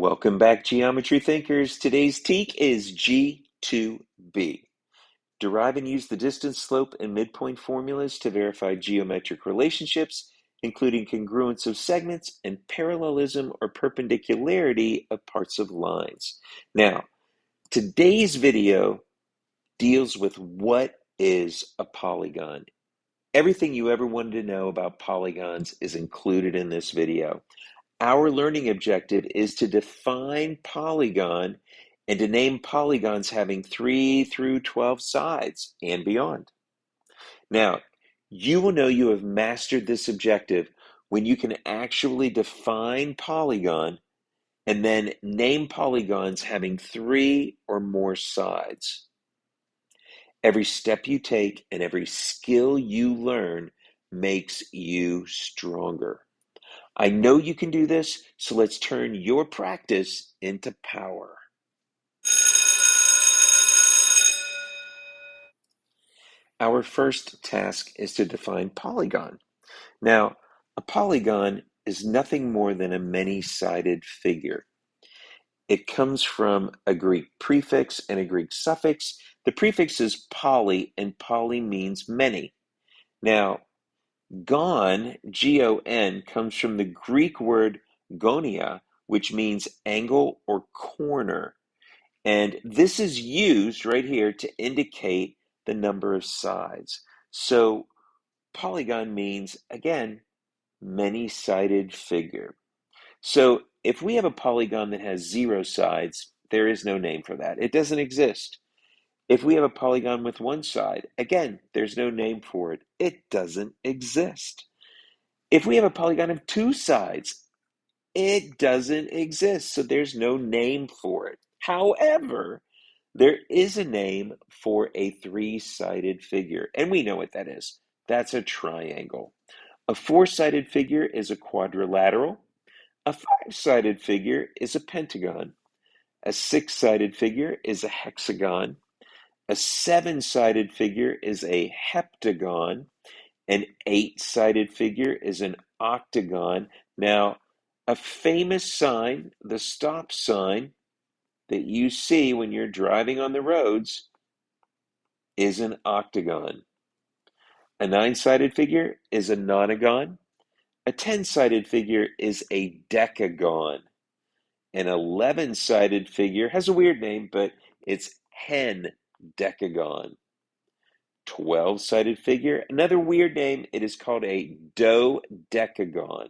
Welcome back, geometry thinkers. Today's TEK is G2B. Derive and use the distance, slope, and midpoint formulas to verify geometric relationships, including congruence of segments and parallelism or perpendicularity of parts of lines. Now, today's video deals with what is a polygon. Everything you ever wanted to know about polygons is included in this video. Our learning objective is to define polygon and to name polygons having 3 through 12 sides and beyond. Now, you will know you have mastered this objective when you can actually define polygon and then name polygons having 3 or more sides. Every step you take and every skill you learn makes you stronger. I know you can do this, so let's turn your practice into power. Our first task is to define polygon. Now, a polygon is nothing more than a many-sided figure. It comes from a Greek prefix and a Greek suffix. The prefix is poly, and poly means many. Now, gon, G-O-N, comes from the Greek word gonia, which means angle or corner. And this is used right here to indicate the number of sides. So polygon means, again, many-sided figure. So if we have a polygon that has 0 sides, there is no name for that. It doesn't exist. If we have a polygon with 1 side, again, there's no name for it. It doesn't exist. If we have a polygon of 2 sides, it doesn't exist, so there's no name for it. However, there is a name for a 3-sided figure, and we know what that is. That's a triangle. A 4-sided figure is a quadrilateral. A 5-sided figure is a pentagon. A 6-sided figure is a hexagon. A 7-sided figure is a heptagon. An 8-sided figure is an octagon. Now, a famous sign, the stop sign that you see when you're driving on the roads, is an octagon. A 9-sided figure is a nonagon. A 10-sided figure is a decagon. An 11-sided figure has a weird name, but it's hendecagon. 12-sided figure, another weird name, it is called a dodecagon.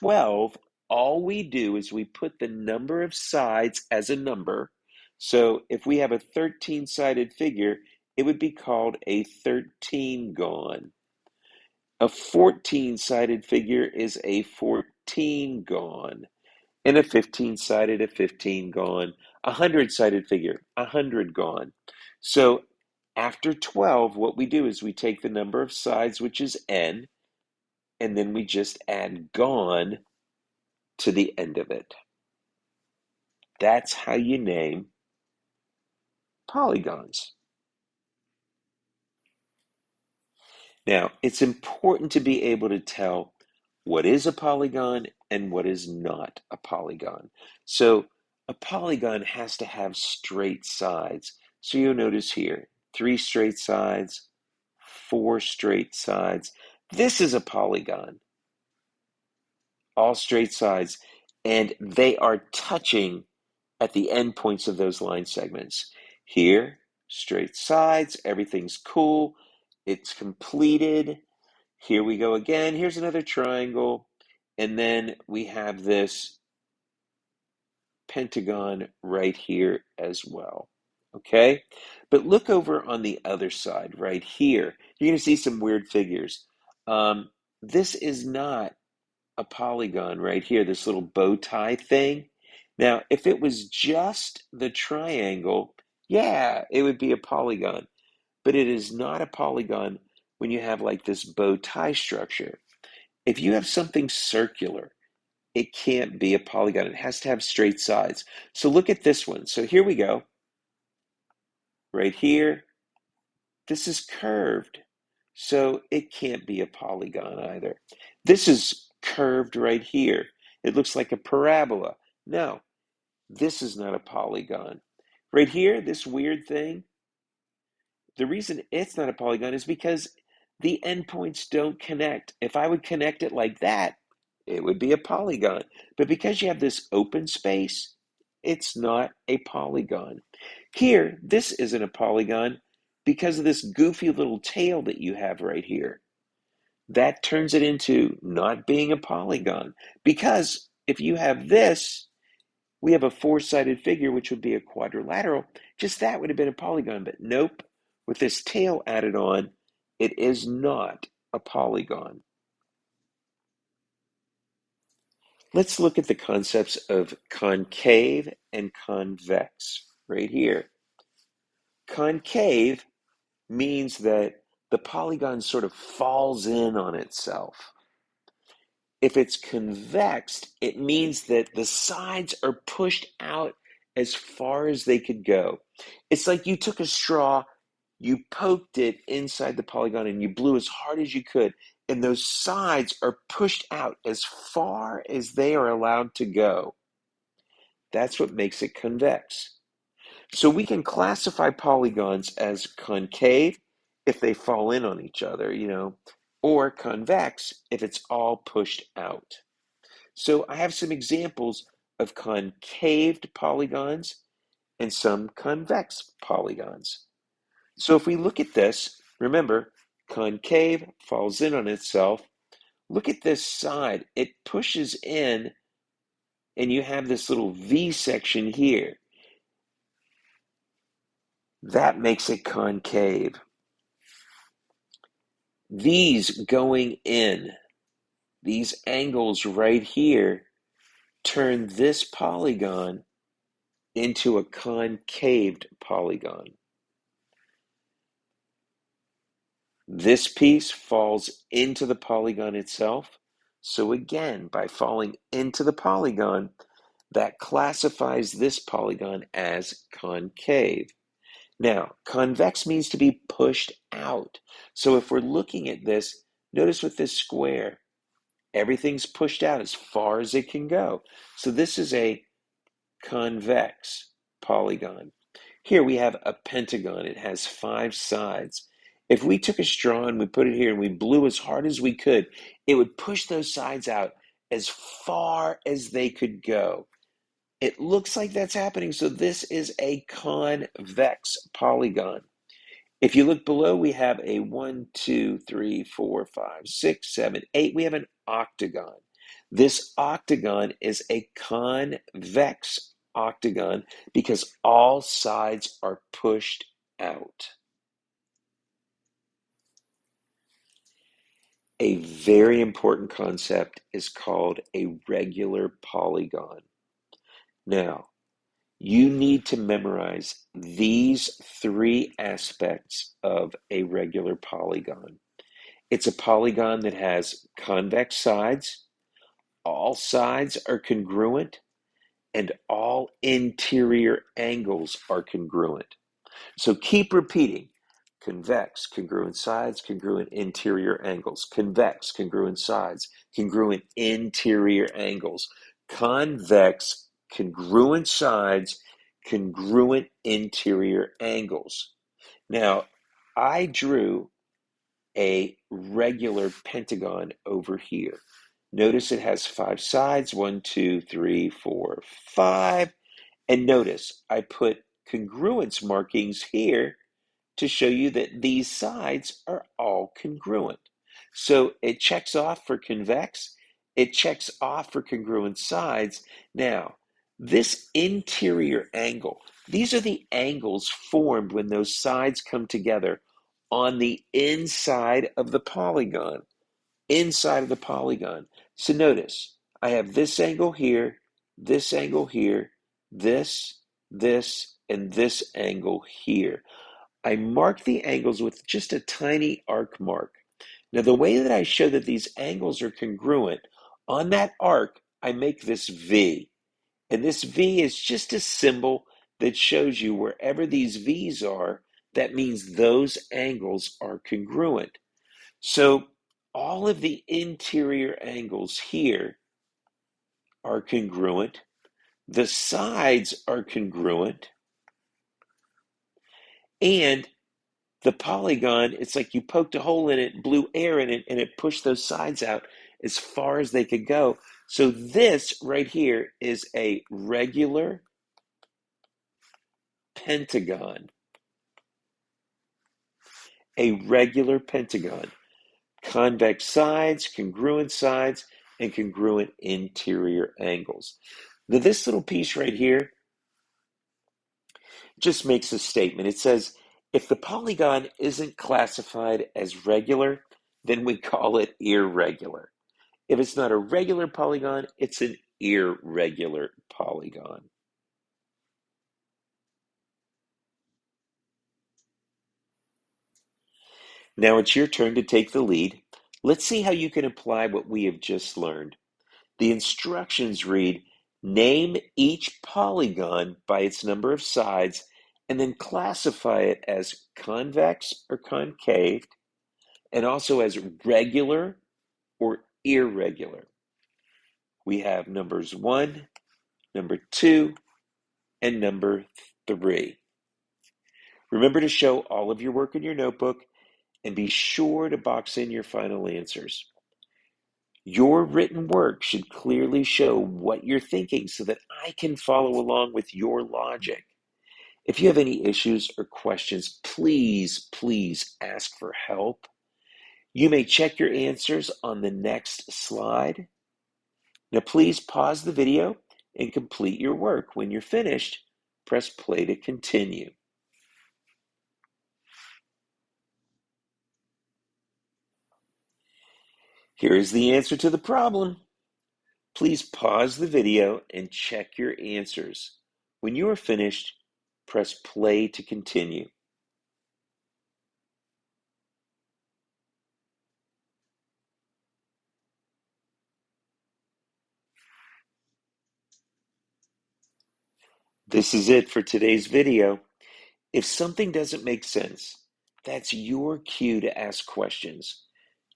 12, all we do is we put the number of sides as a number. So if we have a 13-sided figure, it would be called a 13gon. A 14-sided figure is a 14gon. And a 15-sided, a 15gon. A 100-sided figure, a 100gon. So after 12, what we do is we take the number of sides, which is n, and then we just add gon to the end of it. That's how you name polygons. Now, it's important to be able to tell what is a polygon and what is not a polygon. So a polygon has to have straight sides. So you'll notice here, 3 straight sides, 4 straight sides. This is a polygon. All straight sides, and they are touching at the endpoints of those line segments. Here, straight sides, everything's cool, it's completed. Here we go again, here's another triangle, and then we have this pentagon right here as well, okay? But look over on the other side, right here. You're gonna see some weird figures. This is not a polygon right here, this little bow tie thing. Now, if it was just the triangle, yeah, it would be a polygon. But it is not a polygon when you have like this bow tie structure. If you have something circular, it can't be a polygon. It has to have straight sides. So look at this one. So here we go. Right here, this is curved. So it can't be a polygon either. This is curved right here. It looks like a parabola. No, this is not a polygon. Right here, this weird thing, the reason it's not a polygon is because the endpoints don't connect. If I would connect it like that, it would be a polygon. But because you have this open space, it's not a polygon. Here, this isn't a polygon because of this goofy little tail that you have right here. That turns it into not being a polygon. Because if you have this, we have a four-sided figure, which would be a quadrilateral. Just that would have been a polygon, but nope. With this tail added on, it is not a polygon. Let's look at the concepts of concave and convex right here. Concave means that the polygon sort of falls in on itself. If it's convex, it means that the sides are pushed out as far as they could go. It's like you took a straw, you poked it inside the polygon, and you blew as hard as you could, and those sides are pushed out as far as they are allowed to go. That's what makes it convex. So we can classify polygons as concave if they fall in on each other, or convex if it's all pushed out. So I have some examples of concaved polygons and some convex polygons. So if we look at this, remember, concave falls in on itself. Look at this side. It pushes in, and you have this little V section here. That makes it concave. These going in, these angles right here, turn this polygon into a concaved polygon. This piece falls into the polygon itself. So again, by falling into the polygon, that classifies this polygon as concave. Now, convex means to be pushed out. So if we're looking at this, notice with this square, everything's pushed out as far as it can go. So this is a convex polygon. Here we have a pentagon. It has 5 sides. If we took a straw and we put it here and we blew as hard as we could, it would push those sides out as far as they could go. It looks like that's happening, so this is a convex polygon. If you look below, we have a 1, 2, 3, 4, 5, 6, 7, 8. We have an octagon. This octagon is a convex octagon because all sides are pushed out. A very important concept is called a regular polygon. Now, you need to memorize these 3 aspects of a regular polygon. It's a polygon that has convex sides, all sides are congruent, and all interior angles are congruent. So keep repeating. Convex, congruent sides, congruent interior angles. Convex, congruent sides, congruent interior angles. Convex, congruent sides, congruent interior angles. Now, I drew a regular pentagon over here. Notice it has 5 sides, 1, 2, 3, 4, 5. And notice I put congruence markings here to show you that these sides are all congruent. So it checks off for convex, it checks off for congruent sides. Now, this interior angle, these are the angles formed when those sides come together on the inside of the polygon. Inside of the polygon. So notice, I have this angle here, this angle here, this, and this angle here. I mark the angles with just a tiny arc mark. Now, the way that I show that these angles are congruent, on that arc, I make this V. And this V is just a symbol that shows you wherever these V's are, that means those angles are congruent. So all of the interior angles here are congruent, the sides are congruent, and the polygon, it's like you poked a hole in it, blew air in it, and it pushed those sides out as far as they could go. So this right here is a regular pentagon. A regular pentagon. Convex sides, congruent sides, and congruent interior angles. Now, this little piece right here just makes a statement. It says, if the polygon isn't classified as regular, then we call it irregular. If it's not a regular polygon, it's an irregular polygon. Now it's your turn to take the lead. Let's see how you can apply what we have just learned. The instructions read, name each polygon by its number of sides and then classify it as convex or concave and also as regular or irregular. We have numbers 1, number 2, and number 3. Remember to show all of your work in your notebook and be sure to box in your final answers. Your written work should clearly show what you're thinking so that I can follow along with your logic. If you have any issues or questions, please ask for help. You may check your answers on the next slide. Now, please pause the video and complete your work. When you're finished, press play to continue. Here is the answer to the problem. Please pause the video and check your answers. When you are finished, press play to continue. This is it for today's video. If something doesn't make sense, that's your cue to ask questions.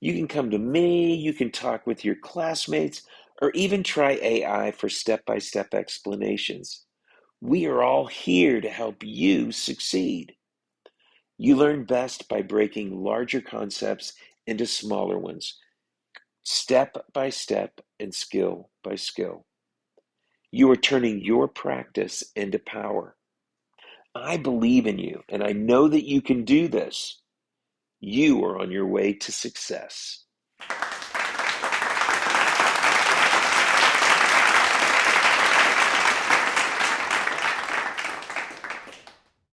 You can come to me, you can talk with your classmates, or even try AI for step-by-step explanations. We are all here to help you succeed. You learn best by breaking larger concepts into smaller ones, step by step and skill by skill. You are turning your practice into power. I believe in you, and I know that you can do this. You are on your way to success.